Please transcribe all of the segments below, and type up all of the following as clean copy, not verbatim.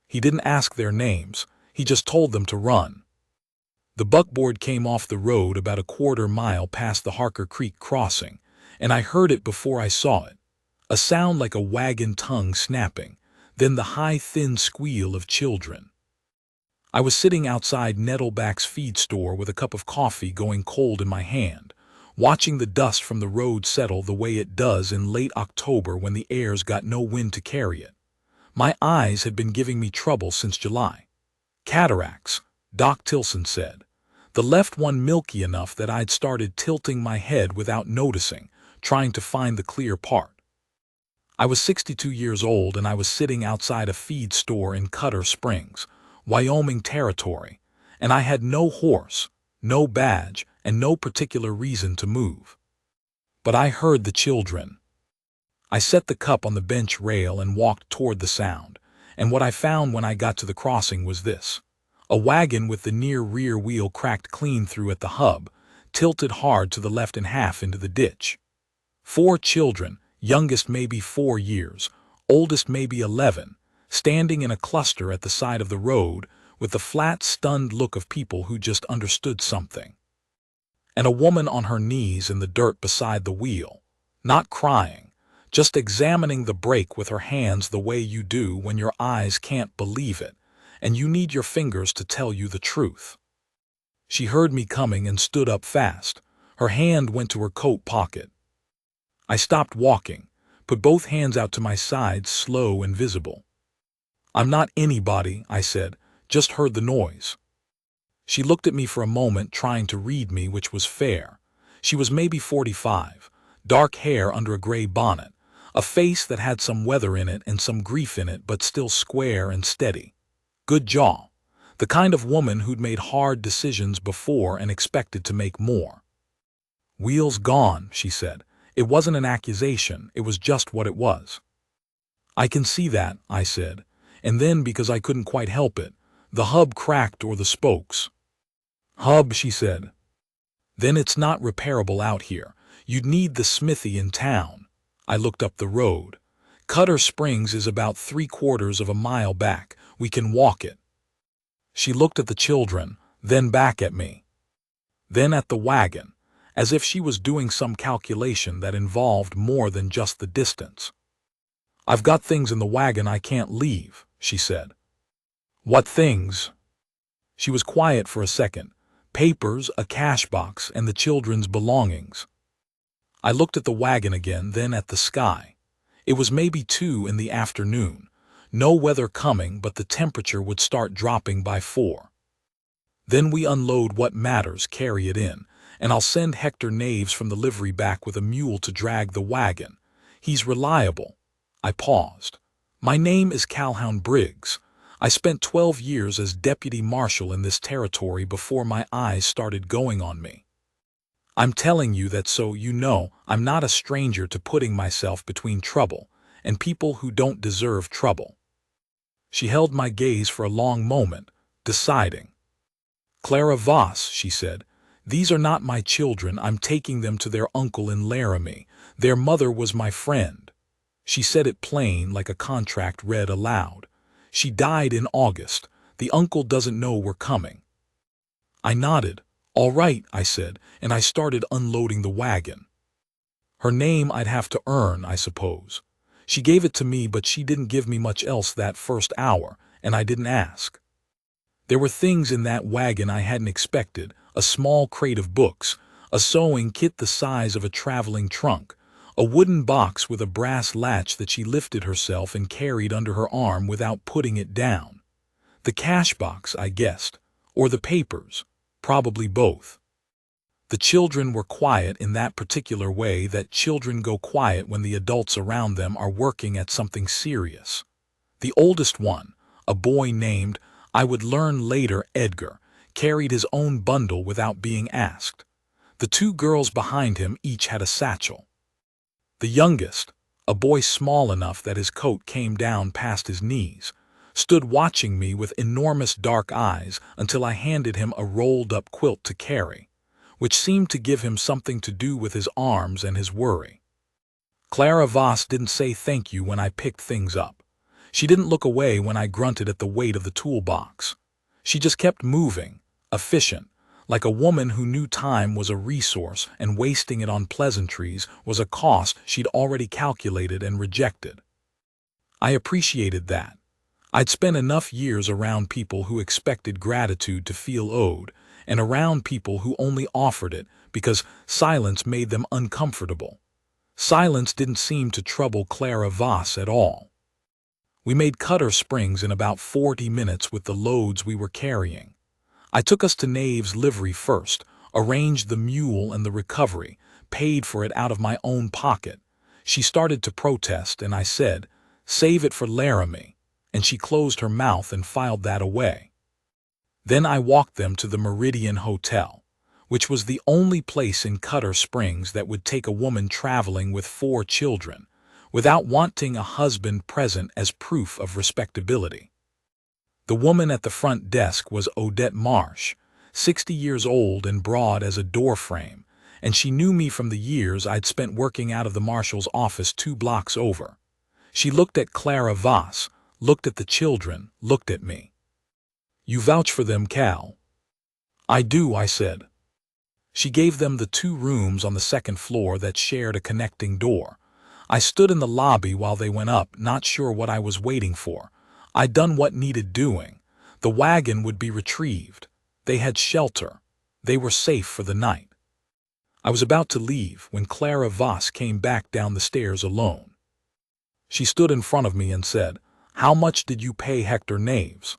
He didn't ask their names, he just told them to run. The buckboard came off the road about a quarter-mile past the Harker Creek crossing, and I heard it before I saw it. A sound like a wagon tongue snapping, then the high, thin squeal of children. I was sitting outside Nettleback's feed store with a cup of coffee going cold in my hand, watching the dust from the road settle the way it does in late October when the air's got no wind to carry it. My eyes had been giving me trouble since July. Cataracts, Doc Tilson said. The left one milky enough that I'd started tilting my head without noticing, trying to find the clear part. I was 62 years old and I was sitting outside a feed store in Cutter Springs, Wyoming territory, and I had no horse, no badge, and no particular reason to move. But I heard the children. I set the cup on the bench rail and walked toward the sound, and what I found when I got to the crossing was this. A wagon with the near rear wheel cracked clean through at the hub, tilted hard to the left and half into the ditch. 4 children, youngest maybe 4 years, oldest maybe 11, standing in a cluster at the side of the road with the flat, stunned look of people who just understood something. And a woman on her knees in the dirt beside the wheel, not crying, just examining the brake with her hands the way you do when your eyes can't believe it, and you need your fingers to tell you the truth. She heard me coming and stood up fast. Her hand went to her coat pocket. I stopped walking, put both hands out to my sides, slow and visible. "I'm not anybody," I said, "just heard the noise." She looked at me for a moment, trying to read me, which was fair. She was maybe 45, dark hair under a gray bonnet, a face that had some weather in it and some grief in it, but still square and steady. Good jaw. The kind of woman who'd made hard decisions before and expected to make more. "Wheel's gone," she said. It wasn't an accusation, it was just what it was. "I can see that," I said, and then, because I couldn't quite help it, "the hub cracked or the spokes." "Hub," she said. "Then it's not repairable out here. You'd need the smithy in town." I looked up the road. "Cutter Springs is about 3/4 of a mile back. We can walk it." She looked at the children, then back at me. Then at the wagon, as if she was doing some calculation that involved more than just the distance. "I've got things in the wagon I can't leave," she said. "What things?" She was quiet for a second. "Papers, a cash box, and the children's belongings." I looked at the wagon again, then at the sky. It was maybe 2 in the afternoon. No weather coming, but the temperature would start dropping by 4. "Then we unload what matters, carry it in, and I'll send Hector Naves from the livery back with a mule to drag the wagon. He's reliable." I paused. "My name is Calhoun Briggs. I spent 12 years as deputy marshal in this territory before my eyes started going on me. I'm telling you that so you know I'm not a stranger to putting myself between trouble and people who don't deserve trouble." She held my gaze for a long moment, deciding. "Clara Voss," she said, "these are not my children. I'm taking them to their uncle in Laramie. Their mother was my friend." She said it plain, like a contract read aloud. "She died in August. The uncle doesn't know we're coming." I nodded. "All right," I said, and I started unloading the wagon. Her name I'd have to earn, I suppose. She gave it to me, but she didn't give me much else that first hour, and I didn't ask. There were things in that wagon I hadn't expected: a small crate of books, a sewing kit the size of a traveling trunk, a wooden box with a brass latch that she lifted herself and carried under her arm without putting it down. The cash box, I guessed, or the papers, probably both. The children were quiet in that particular way that children go quiet when the adults around them are working at something serious. The oldest one, a boy named, I would learn later, Edgar, carried his own bundle without being asked. The 2 girls behind him each had a satchel. The youngest, a boy small enough that his coat came down past his knees, stood watching me with enormous dark eyes until I handed him a rolled-up quilt to carry, which seemed to give him something to do with his arms and his worry. Clara Voss didn't say thank you when I picked things up. She didn't look away when I grunted at the weight of the toolbox. She just kept moving, efficient, like a woman who knew time was a resource and wasting it on pleasantries was a cost she'd already calculated and rejected. I appreciated that. I'd spent enough years around people who expected gratitude to feel owed, and around people who only offered it because silence made them uncomfortable. Silence didn't seem to trouble Clara Voss at all. We made Cutter Springs in about 40 minutes with the loads we were carrying. I took us to Nave's livery first, arranged the mule and the recovery, paid for it out of my own pocket. She started to protest, and I said, "Save it for Laramie," and she closed her mouth and filed that away. Then I walked them to the Meridian Hotel, which was the only place in Cutter Springs that would take a woman traveling with 4 children, without wanting a husband present as proof of respectability. The woman at the front desk was Odette Marsh, 60 years old and broad as a doorframe, and she knew me from the years I'd spent working out of the marshal's office 2 blocks over. She looked at Clara Voss, looked at the children, looked at me. "You vouch for them, Cal?" "I do," I said. She gave them the 2 rooms on the 2nd floor that shared a connecting door. I stood in the lobby while they went up, not sure what I was waiting for. I'd done what needed doing. The wagon would be retrieved. They had shelter. They were safe for the night. I was about to leave when Clara Voss came back down the stairs alone. She stood in front of me and said, "How much did you pay Hector Naves?"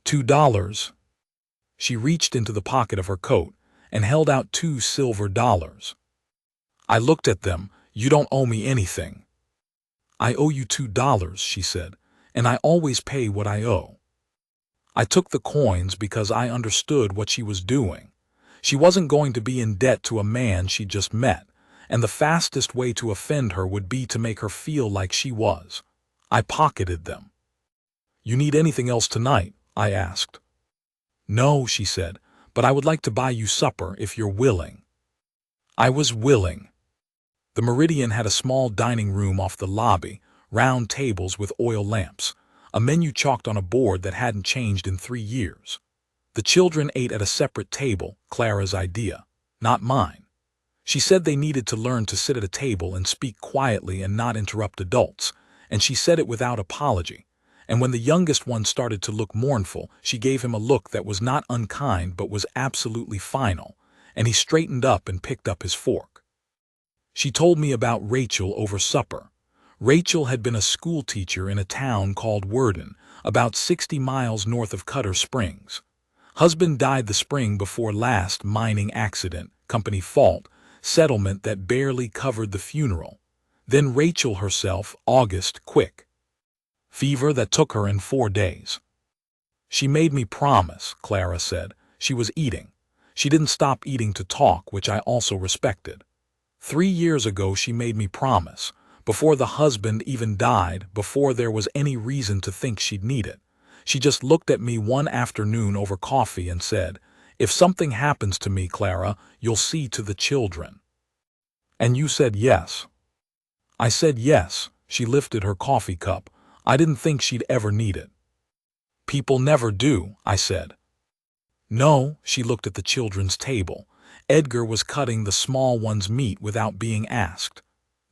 $2. She reached into the pocket of her coat and held out 2 silver dollars. I looked at them. "You don't owe me anything." "I owe you $2, she said, "and I always pay what I owe." I took the coins because I understood what she was doing. She wasn't going to be in debt to a man she'd just met, and the fastest way to offend her would be to make her feel like she was. I pocketed them. "You need anything else tonight?" I asked. "No," she said, "but I would like to buy you supper if you're willing." I was willing. The Meridian had a small dining room off the lobby, round tables with oil lamps, a menu chalked on a board that hadn't changed in 3 years. The children ate at a separate table, Clara's idea, not mine. She said they needed to learn to sit at a table and speak quietly and not interrupt adults, and she said it without apology. And when the youngest one started to look mournful, she gave him a look that was not unkind but was absolutely final, and he straightened up and picked up his fork. She told me about Rachel over supper. Rachel had been a school teacher in a town called Worden, about 60 miles north of Cutter Springs. Husband died the spring before last, mining accident, company fault, settlement that barely covered the funeral. Then Rachel herself, August, quick. Fever that took her in 4 days. She made me promise, Clara said. She was eating. She didn't stop eating to talk, which I also respected. 3 years ago she made me promise, before the husband even died, before there was any reason to think she'd need it. She just looked at me one afternoon over coffee and said, "If something happens to me, Clara, you'll see to the children." "And you said yes." I said yes. She lifted her coffee cup. I didn't think she'd ever need it. "People never do," I said. "No," she looked at the children's table. Edgar was cutting the small one's meat without being asked.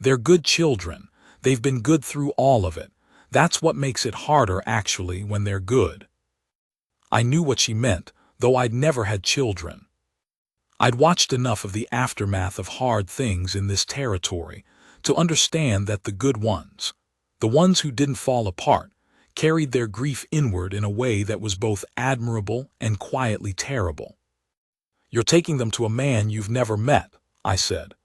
"They're good children. They've been good through all of it. That's what makes it harder, actually, when they're good." I knew what she meant, though I'd never had children. I'd watched enough of the aftermath of hard things in this territory to understand that the good ones, the ones who didn't fall apart, carried their grief inward in a way that was both admirable and quietly terrible. "You're taking them to a man you've never met," I said.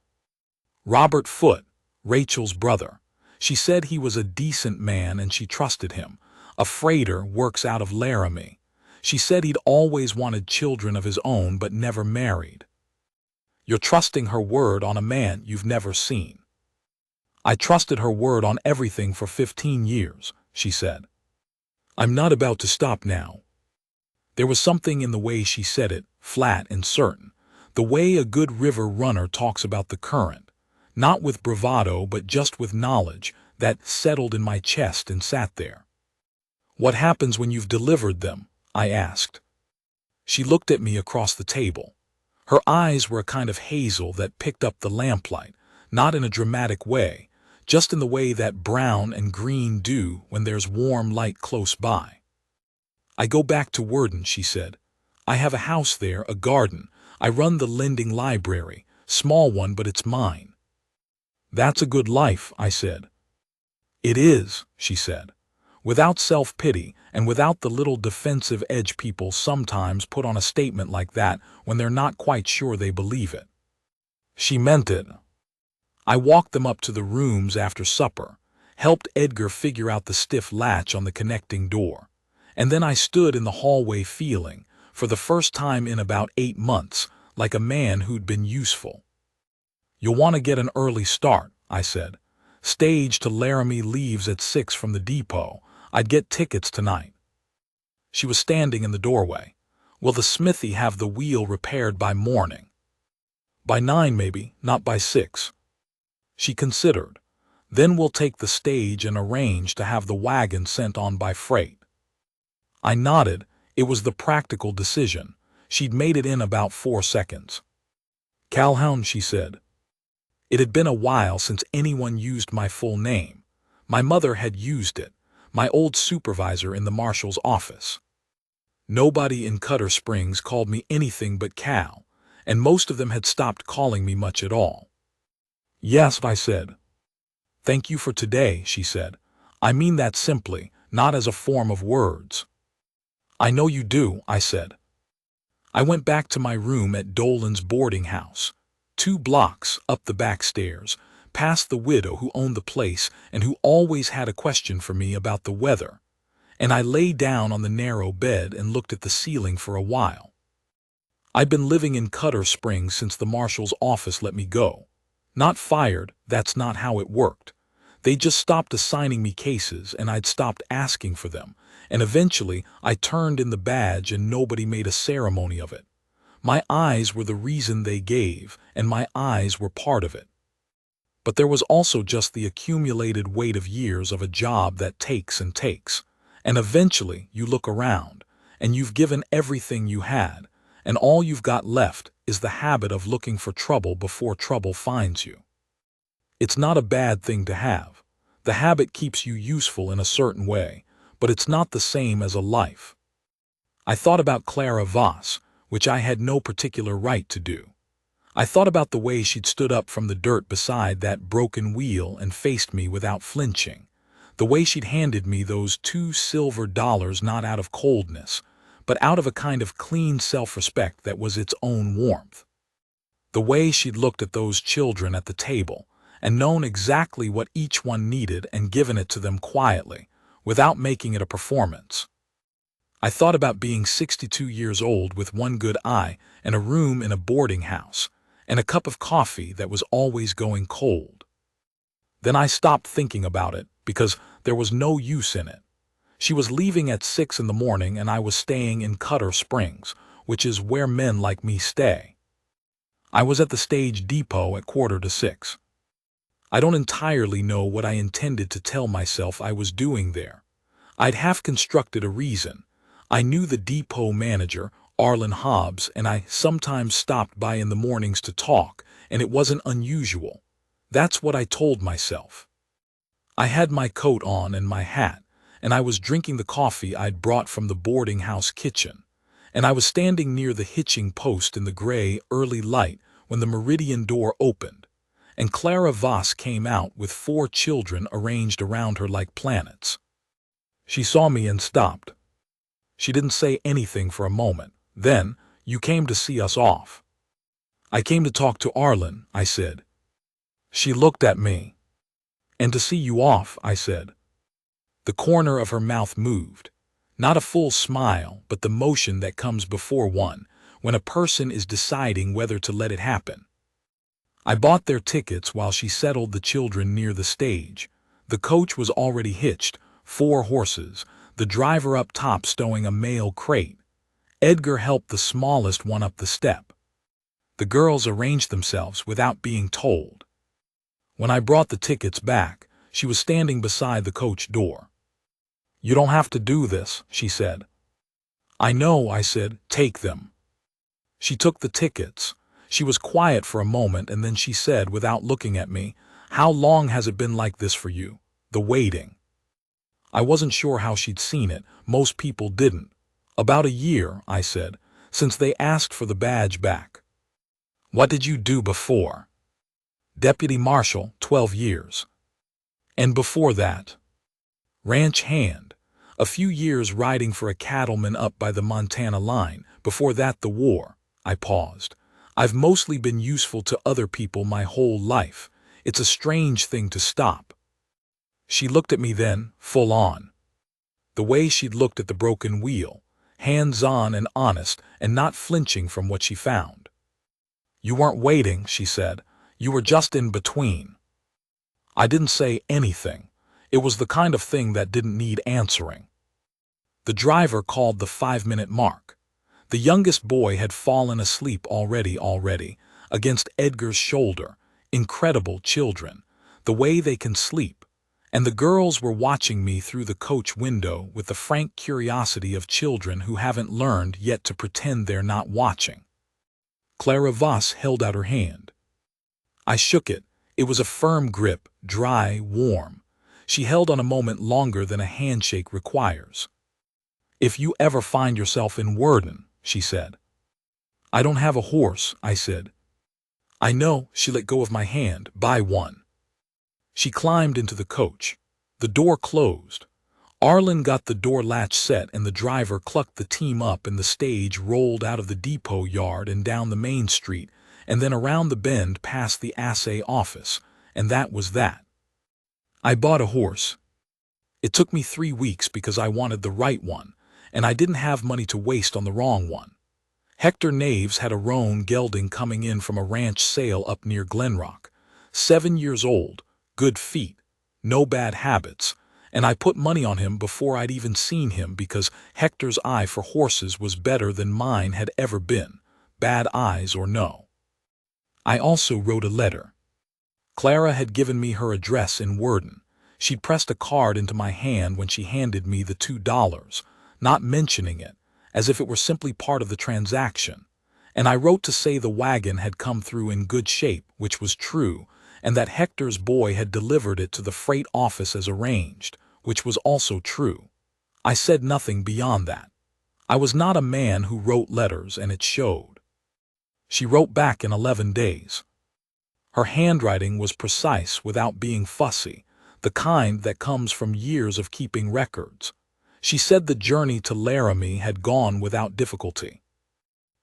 "Robert Foote, Rachel's brother. She said he was a decent man and she trusted him. A freighter, works out of Laramie. She said he'd always wanted children of his own but never married." "You're trusting her word on a man you've never seen." "I trusted her word on everything for 15 years, she said. "I'm not about to stop now." There was something in the way she said it, flat and certain, the way a good river runner talks about the current, not with bravado but just with knowledge, that settled in my chest and sat there. "What happens when you've delivered them?" I asked. She looked at me across the table. Her eyes were a kind of hazel that picked up the lamplight, not in a dramatic way, just in the way that brown and green do when there's warm light close by. "I go back to Worden," she said. "I have a house there, a garden. I run the lending library, small one, but it's mine." "That's a good life," I said. "It is," she said, without self-pity and without the little defensive edge people sometimes put on a statement like that when they're not quite sure they believe it. She meant it. I walked them up to the rooms after supper, helped Edgar figure out the stiff latch on the connecting door, and then I stood in the hallway feeling, for the first time in about 8 months, like a man who'd been useful. "You'll want to get an early start," I said. "Stage to Laramie leaves at 6 from the depot. I'd get tickets tonight." She was standing in the doorway. "Will the smithy have the wheel repaired by morning?" "By 9 maybe, not by 6. She considered. "Then we'll take the stage and arrange to have the wagon sent on by freight." I nodded. It was the practical decision. She'd made it in about 4 seconds. "Calhoun," she said. It had been a while since anyone used my full name. My mother had used it, my old supervisor in the marshal's office. Nobody in Cutter Springs called me anything but Cal, and most of them had stopped calling me much at all. "Yes," I said. "Thank you for today," she said. "I mean that simply, not as a form of words." "I know you do," I said. I went back to my room at Dolan's boarding house, 2 blocks up the back stairs, past the widow who owned the place and who always had a question for me about the weather, and I lay down on the narrow bed and looked at the ceiling for a while. I'd been living in Cutter Springs since the marshal's office let me go. Not fired, that's not how it worked. They just stopped assigning me cases and I'd stopped asking for them, and eventually I turned in the badge and nobody made a ceremony of it. My eyes were the reason they gave, and my eyes were part of it. But there was also just the accumulated weight of years of a job that takes and takes, and eventually you look around, and you've given everything you had, and all you've got left is the habit of looking for trouble before trouble finds you. It's not a bad thing to have. The habit keeps you useful in a certain way, but it's not the same as a life. I thought about Clara Voss, which I had no particular right to do. I thought about the way she'd stood up from the dirt beside that broken wheel and faced me without flinching, the way she'd handed me those $2 silver not out of coldness, but out of a kind of clean self-respect that was its own warmth. The way she'd looked at those children at the table and known exactly what each one needed and given it to them quietly, without making it a performance. I thought about being 62 years old with one good eye and a room in a boarding house, and a cup of coffee that was always going cold. Then I stopped thinking about it because there was no use in it. She was leaving at 6 in the morning and I was staying in Cutter Springs, which is where men like me stay. I was at the stage depot at 5:45. I don't entirely know what I intended to tell myself I was doing there. I'd half-constructed a reason. I knew the depot manager, Arlen Hobbs, and I sometimes stopped by in the mornings to talk, and it wasn't unusual. That's what I told myself. I had my coat on and my hat, and I was drinking the coffee I'd brought from the boarding house kitchen, and I was standing near the hitching post in the gray, early light when the Meridian door opened, and Clara Voss came out with 4 children arranged around her like planets. She saw me and stopped. She didn't say anything for a moment. Then, "You came to see us off." "I came to talk to Arlen," I said. She looked at me. "And to see you off," I said. The corner of her mouth moved. Not a full smile, but the motion that comes before one, when a person is deciding whether to let it happen. I bought their tickets while she settled the children near the stage. The coach was already hitched, 4 horses, the driver up top stowing a mail crate. Edgar helped the smallest one up the step. The girls arranged themselves without being told. When I brought the tickets back, She was standing beside the coach door. "You don't have to do this," she said. "I know," I said. "Take them." She took the tickets. She was quiet for a moment, and then she said, without looking at me, "How long has it been like this for you? The waiting?" I wasn't sure how she'd seen it. Most people didn't. "About a year," I said, "since they asked for the badge back." "What did you do before?" "Deputy Marshal, 12 years. "And before that?" "Ranch hand. A few years riding for a cattleman up by the Montana line. Before that, the war." I paused. "I've mostly been useful to other people my whole life. It's a strange thing to stop." She looked at me then, full on. The way she'd looked at the broken wheel, hands-on and honest, and not flinching from what she found. "You weren't waiting," she said. "You were just in between." I didn't say anything. It was the kind of thing that didn't need answering. The driver called the 5-minute mark. The youngest boy had fallen asleep already, against Edgar's shoulder. Incredible children, the way they can sleep. And the girls were watching me through the coach window with the frank curiosity of children who haven't learned yet to pretend they're not watching. Clara Voss held out her hand. I shook it. It was a firm grip, dry, warm. She held on a moment longer than a handshake requires. "If you ever find yourself in Worden," she said. "I don't have a horse," I said. "I know." She let go of my hand. "Buy one." She climbed into the coach. The door closed. Arlen got the door latch set and the driver clucked the team up and the stage rolled out of the depot yard and down the main street and then around the bend past the assay office, and that was that. I bought a horse. It took me 3 weeks because I wanted the right one, and I didn't have money to waste on the wrong one. Hector Naves had a roan gelding coming in from a ranch sale up near Glenrock. 7 years old, good feet, no bad habits, and I put money on him before I'd even seen him because Hector's eye for horses was better than mine had ever been, bad eyes or no. I also wrote a letter. Clara had given me her address in Worden. She'd pressed a card into my hand when she handed me the $2, not mentioning it, as if it were simply part of the transaction. And I wrote to say the wagon had come through in good shape, which was true, and that Hector's boy had delivered it to the freight office as arranged, which was also true. I said nothing beyond that. I was not a man who wrote letters, and it showed. She wrote back in 11 days. Her handwriting was precise without being fussy, the kind that comes from years of keeping records. She said the journey to Laramie had gone without difficulty.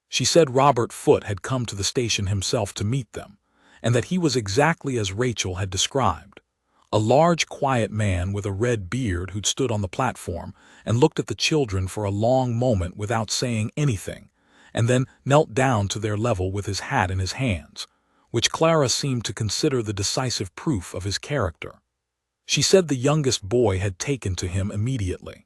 She said Robert Foote had come to the station himself to meet them, and that he was exactly as Rachel had described. A large, quiet man with a red beard who'd stood on the platform and looked at the children for a long moment without saying anything, and then knelt down to their level with his hat in his hands, which Clara seemed to consider the decisive proof of his character. She said the youngest boy had taken to him immediately.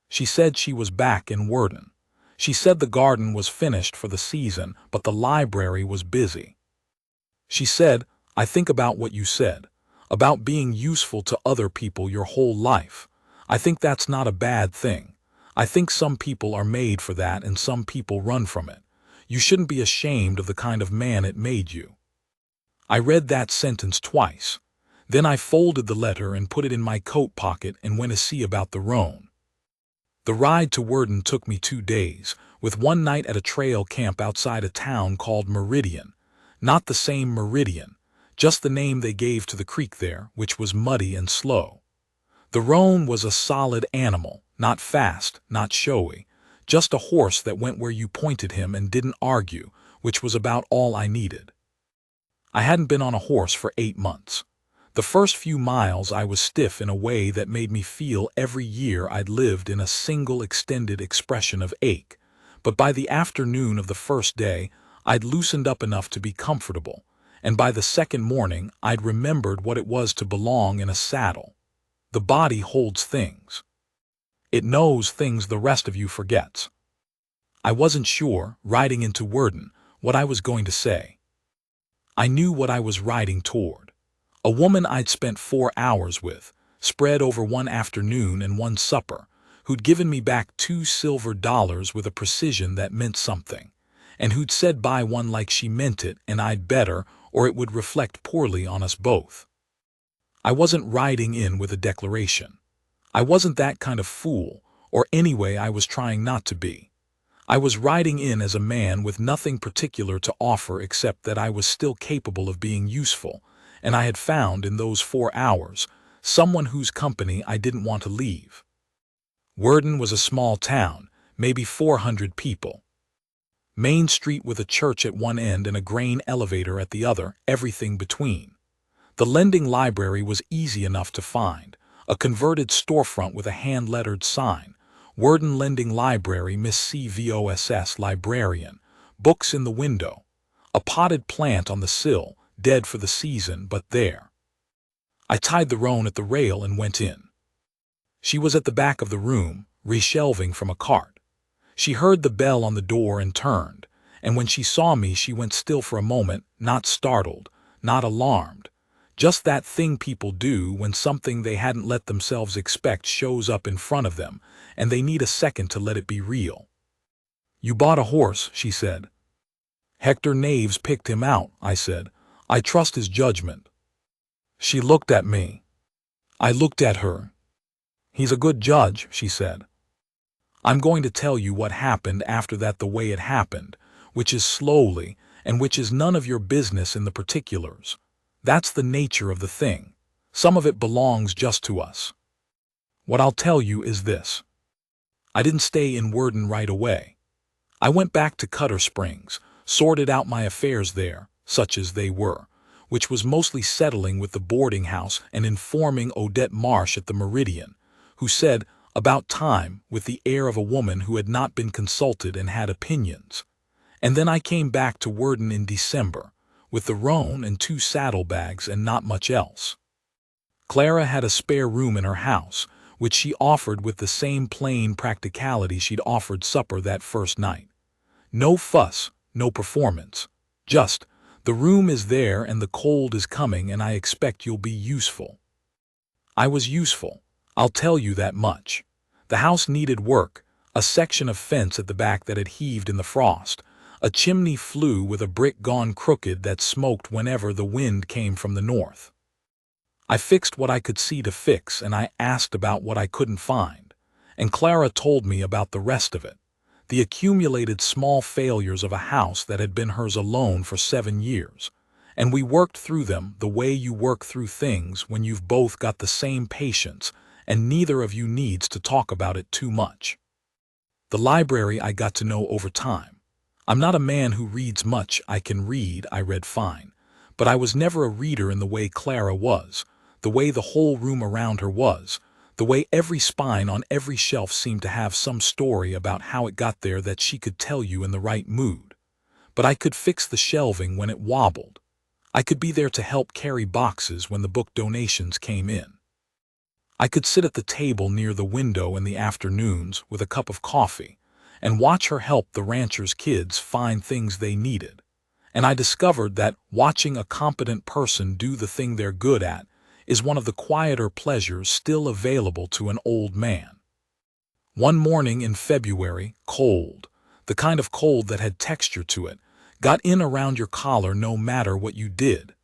She said she was back in Worden. She said the garden was finished for the season, but the library was busy. She said, "I think about what you said, about being useful to other people your whole life. I think that's not a bad thing. I think some people are made for that and some people run from it. You shouldn't be ashamed of the kind of man it made you." I read that sentence twice. Then I folded the letter and put it in my coat pocket and went to see about the roan. The ride to Worden took me 2 days, with one night at a trail camp outside a town called Meridian. Not the same Meridian, just the name they gave to the creek there, which was muddy and slow. The roan was a solid animal, not fast, not showy, just a horse that went where you pointed him and didn't argue, which was about all I needed. I hadn't been on a horse for 8 months. The first few miles I was stiff in a way that made me feel every year I'd lived in a single extended expression of ache, but by the afternoon of the first day I'd loosened up enough to be comfortable, and by the second morning I'd remembered what it was to belong in a saddle. The body holds things. It knows things the rest of you forgets. I wasn't sure, riding into Worden, what I was going to say. I knew what I was riding toward. A woman I'd spent 4 hours with, spread over one afternoon and one supper, who'd given me back $2 silver with a precision that meant something, and who'd said buy one like she meant it and I'd better, or it would reflect poorly on us both. I wasn't riding in with a declaration. I wasn't that kind of fool, or anyway I was trying not to be. I was riding in as a man with nothing particular to offer except that I was still capable of being useful, and I had found in those 4 hours someone whose company I didn't want to leave. Worden was a small town, maybe 400 people. Main Street with a church at one end and a grain elevator at the other, everything between. The lending library was easy enough to find, a converted storefront with a hand-lettered sign, Worden Lending Library, Miss CVOSS Librarian, books in the window, a potted plant on the sill, dead for the season, but there. I tied the roan at the rail and went in. She was at the back of the room, reshelving from a cart. She heard the bell on the door and turned, and when she saw me she went still for a moment, not startled, not alarmed, just that thing people do when something they hadn't let themselves expect shows up in front of them, and they need a second to let it be real. "You bought a horse," she said. "Hector Naves picked him out," I said. "I trust his judgment." She looked at me. I looked at her. "He's a good judge," she said. "I'm going to tell you what happened after that the way it happened, which is slowly, and which is none of your business in the particulars. That's the nature of the thing. Some of it belongs just to us. What I'll tell you is this. I didn't stay in Worden right away. I went back to Cutter Springs, sorted out my affairs there, such as they were, which was mostly settling with the boarding house and informing Odette Marsh at the Meridian, who said, "About time," with the air of a woman who had not been consulted and had opinions. And then I came back to Worden in December, with the roan and 2 saddlebags and not much else. Clara had a spare room in her house, which she offered with the same plain practicality she'd offered supper that first night. No fuss, no performance. Just, the room is there and the cold is coming and I expect you'll be useful. I was useful, I'll tell you that much. The house needed work, a section of fence at the back that had heaved in the frost, a chimney flue with a brick gone crooked that smoked whenever the wind came from the north. I fixed what I could see to fix and I asked about what I couldn't find, and Clara told me about the rest of it, the accumulated small failures of a house that had been hers alone for 7 years, and we worked through them the way you work through things when you've both got the same patience and neither of you needs to talk about it too much. The library I got to know over time. I'm not a man who reads much. I can read, I read fine, but I was never a reader in the way Clara was, the way the whole room around her was, the way every spine on every shelf seemed to have some story about how it got there that she could tell you in the right mood. But I could fix the shelving when it wobbled. I could be there to help carry boxes when the book donations came in. I could sit at the table near the window in the afternoons with a cup of coffee and watch her help the ranchers' kids find things they needed. And I discovered that watching a competent person do the thing they're good at is one of the quieter pleasures still available to an old man. One morning in February, cold, the kind of cold that had texture to it, got in around your collar no matter what you did.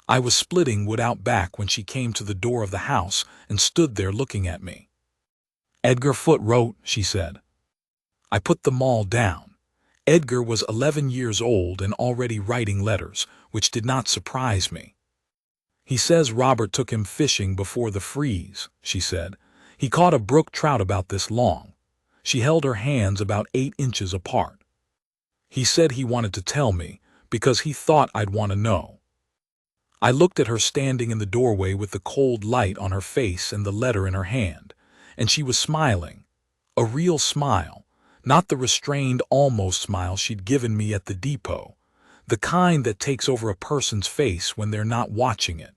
I was splitting wood out back when she came to the door of the house and stood there looking at me. "Edgar Foote wrote," she said. I put the maul down. Edgar was 11 years old and already writing letters, which did not surprise me. "He says Robert took him fishing before the freeze," she said. "He caught a brook trout about this long." She held her hands about 8 inches apart. "He said he wanted to tell me, because he thought I'd want to know." I looked at her standing in the doorway with the cold light on her face and the letter in her hand, and she was smiling. A real smile, not the restrained almost smile she'd given me at the depot, the kind that takes over a person's face when they're not watching it.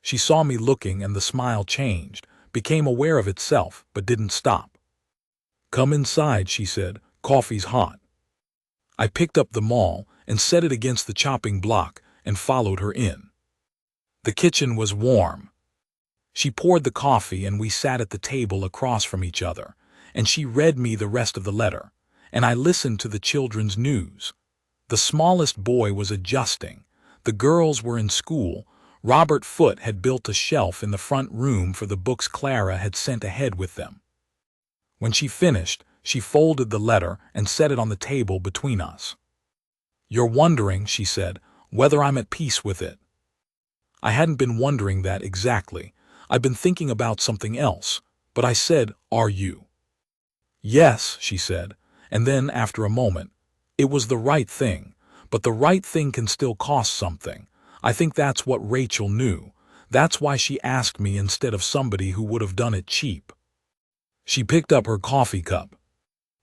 She saw me looking and the smile changed, became aware of itself, but didn't stop. "Come inside," she said. "Coffee's hot." I picked up the maul and set it against the chopping block and followed her in. The kitchen was warm. She poured the coffee and we sat at the table across from each other, and she read me the rest of the letter, and I listened to the children's news. The smallest boy was adjusting. The girls were in school. Robert Foote had built a shelf in the front room for the books Clara had sent ahead with them. When she finished, she folded the letter and set it on the table between us. "You're wondering," she said, "whether I'm at peace with it." I hadn't been wondering that exactly. I'd been thinking about something else. But I said, "Are you?" "Yes," she said, and then, after a moment, "It was the right thing, but the right thing can still cost something. I think that's what Rachel knew. That's why she asked me instead of somebody who would have done it cheap." She picked up her coffee cup.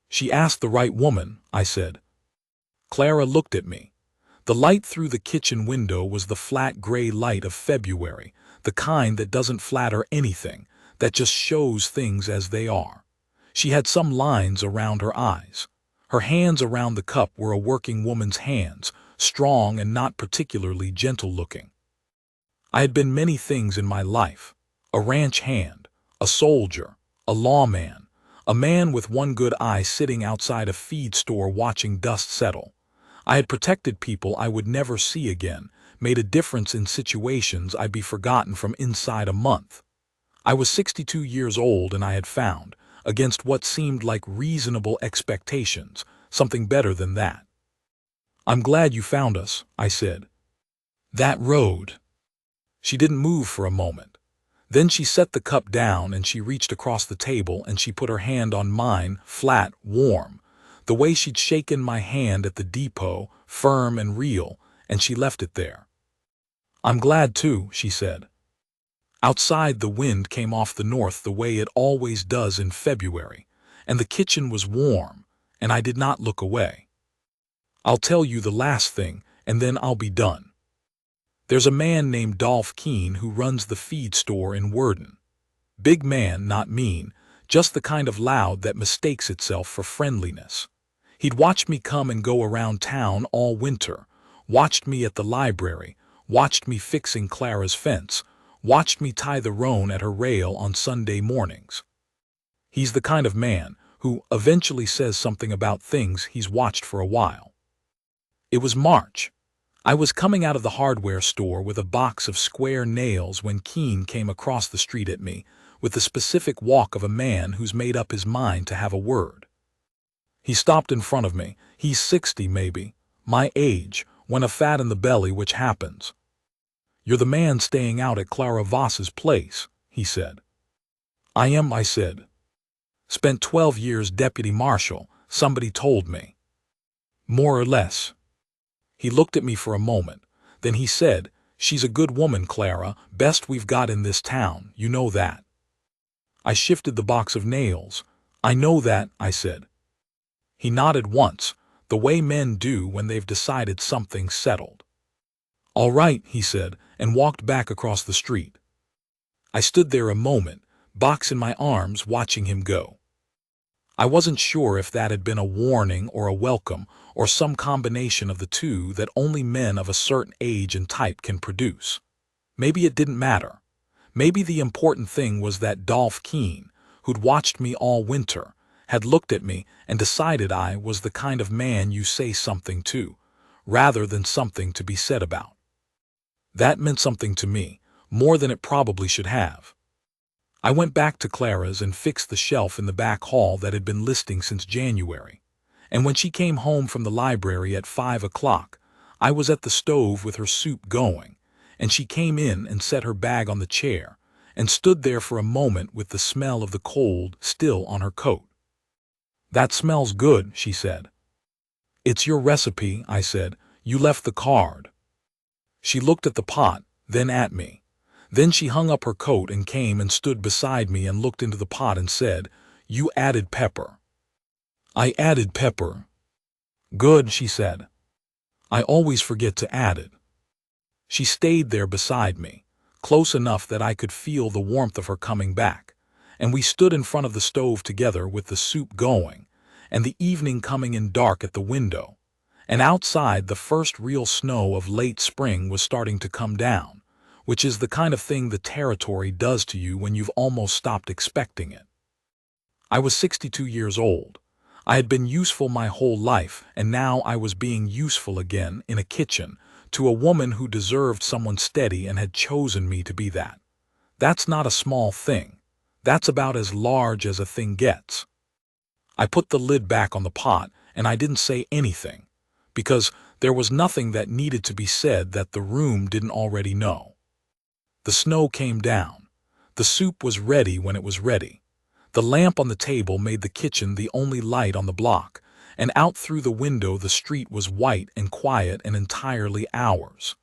"She asked the right woman," I said. Clara looked at me. The light through the kitchen window was the flat gray light of February, the kind that doesn't flatter anything, that just shows things as they are. She had some lines around her eyes. Her hands around the cup were a working woman's hands, strong and not particularly gentle-looking. I had been many things in my life: a ranch hand, a soldier, a lawman, a man with one good eye sitting outside a feed store watching dust settle. I had protected people I would never see again, made a difference in situations I'd be forgotten from inside a month. I was 62 years old and I had found, against what seemed like reasonable expectations, something better than that. "I'm glad you found us," I said. "That road." She didn't move for a moment. Then she set the cup down and she reached across the table and she put her hand on mine, flat, warm, the way she'd shaken my hand at the depot, firm and real, and she left it there. "I'm glad too," she said. Outside, the wind came off the north the way it always does in February, and the kitchen was warm, and I did not look away. "I'll tell you the last thing, and then I'll be done. There's a man named Dolph Keene who runs the feed store in Worden. Big man, not mean, just the kind of loud that mistakes itself for friendliness. He'd watched me come and go around town all winter, watched me at the library, watched me fixing Clara's fence, watched me tie the roan at her rail on Sunday mornings. He's the kind of man who eventually says something about things he's watched for a while. It was March. I was coming out of the hardware store with a box of square nails when Keene came across the street at me, with the specific walk of a man who's made up his mind to have a word. He stopped in front of me. He's 60 maybe, my age, when a fat in the belly, which happens. "You're the man staying out at Clara Voss's place," he said. "I am," I said. "Spent 12 years deputy marshal, somebody told me." "More or less." He looked at me for a moment. Then he said, "She's a good woman, Clara, best we've got in this town, you know that." I shifted the box of nails. "I know that," I said. He nodded once, the way men do when they've decided something's settled. "All right," he said, and walked back across the street. I stood there a moment, box in my arms, watching him go. I wasn't sure if that had been a warning or a welcome, or some combination of the two that only men of a certain age and type can produce. Maybe it didn't matter. Maybe the important thing was that Dolph Keene, who'd watched me all winter, had looked at me and decided I was the kind of man you say something to, rather than something to be said about. That meant something to me, more than it probably should have. I went back to Clara's and fixed the shelf in the back hall that had been listing since January. And when she came home from the library at 5 o'clock, I was at the stove with her soup going, and she came in and set her bag on the chair, and stood there for a moment with the smell of the cold still on her coat. "That smells good," she said. "It's your recipe," I said. "You left the card." She looked at the pot, then at me. Then she hung up her coat and came and stood beside me and looked into the pot and said, "You added pepper." "I added pepper." "Good," she said. "I always forget to add it." She stayed there beside me, close enough that I could feel the warmth of her coming back, and we stood in front of the stove together with the soup going, and the evening coming in dark at the window, and outside the first real snow of late spring was starting to come down, which is the kind of thing the territory does to you when you've almost stopped expecting it. I was 62 years old. I had been useful my whole life, and now I was being useful again in a kitchen to a woman who deserved someone steady and had chosen me to be that. That's not a small thing. That's about as large as a thing gets. I put the lid back on the pot, and I didn't say anything, because there was nothing that needed to be said that the room didn't already know. The snow came down. The soup was ready when it was ready. The lamp on the table made the kitchen the only light on the block, and out through the window the street was white and quiet and entirely ours.